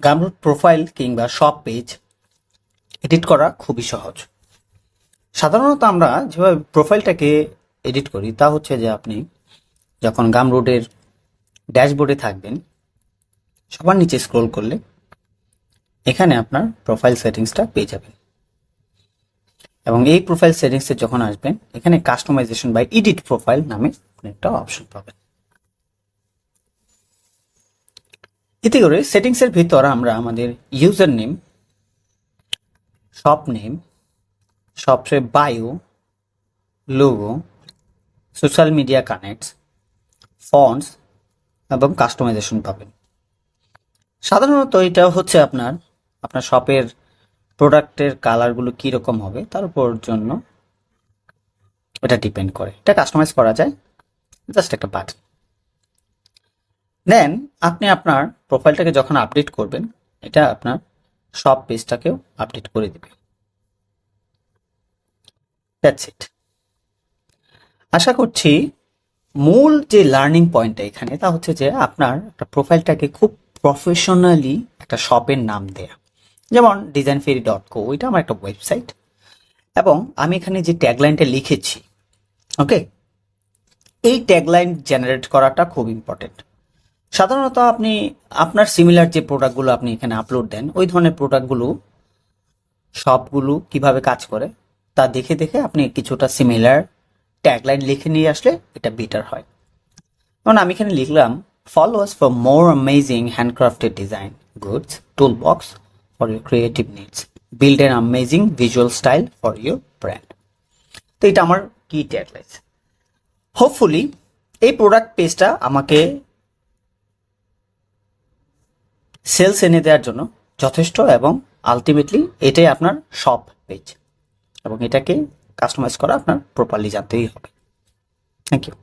গামরুট profile কিংবা shop page edit করা খুবই সহজ। সাধারণত আমরা যেভাবে প্রোফাইলটাকে এডিট করি তা হচ্ছে যে আপনি যখন গামরুটের ড্যাশবোর্ডে থাকবেন, সবার নিচে স্ক্রল করলে এখানে আপনার প্রোফাইল সেটিংসটা পেয়ে যাবেন এবং এই প্রোফাইল সেটিংসে যখন আসবেন এখানে কাস্টমাইজেশন বাই এডিট প্রোফাইল নামে একটা অপশন পাবেন। এতে করে সেটিংসের ভিতর আমরা আমাদের ইউজার নেম, শপ নেম, শপের bio, logo, social media connects, fonts এবং কাস্টমাইজেশন পাবেন। সাধারণত এটা হচ্ছে আপনার শপের প্রোডাক্টের কালারগুলো কীরকম হবে তার উপর জন্য এটা ডিপেন্ড করে। এটা কাস্টমাইজ করা যায়, জাস্ট একটা বাটন। দেন আপনি আপনার প্রোফাইলটাকে যখন আপডেট করবেন এটা আপনার শপ পেজটাকেও আপডেট করে দেবে। That's it. আশা করছি মূল যে লার্নিং পয়েন্টটা এখানে তা হচ্ছে যে আপনার একটা প্রোফাইলটাকে খুব প্রফেশনালি একটা শপের নাম দেয়া, যেমন designfairy.co, এটা আমার একটা ওয়েবসাইট এবং আমি এখানে যে ট্যাগলাইনটা লিখেছি, ওকে, এই ট্যাগলাইন জেনারেট করাটা খুব ইম্পর্টেন্ট। সাধারণত আপনি আপনার সিমিলার যে প্রোডাক্টগুলো আপনি এখানে আপলোড দেন ওই ধরনের প্রোডাক্টগুলো শপগুলো কিভাবে কাজ করে তা দেখে দেখে আপনি কিছুটা সিমিলার ট্যাগলাইন লিখে নিয়ে আসলে এটা বেটার হয়। যেমন আমি এখানে লিখলাম, follow us for more amazing handcrafted design goods toolbox for your creative needs, build an amazing visual style for your brand। তো এটা আমার কি ট্যাগলাইন। হোপফুলি এই প্রোডাক্ট পেজটা আমাকে সেলস এনে দেওয়ার জন্য যথেষ্ট এবং আলটিমেটলি এটাই আপনার শপ পেজ এবং এটাকে কাস্টমাইজ করা আপনার প্রপারলি জানতেই হবে। Thank you.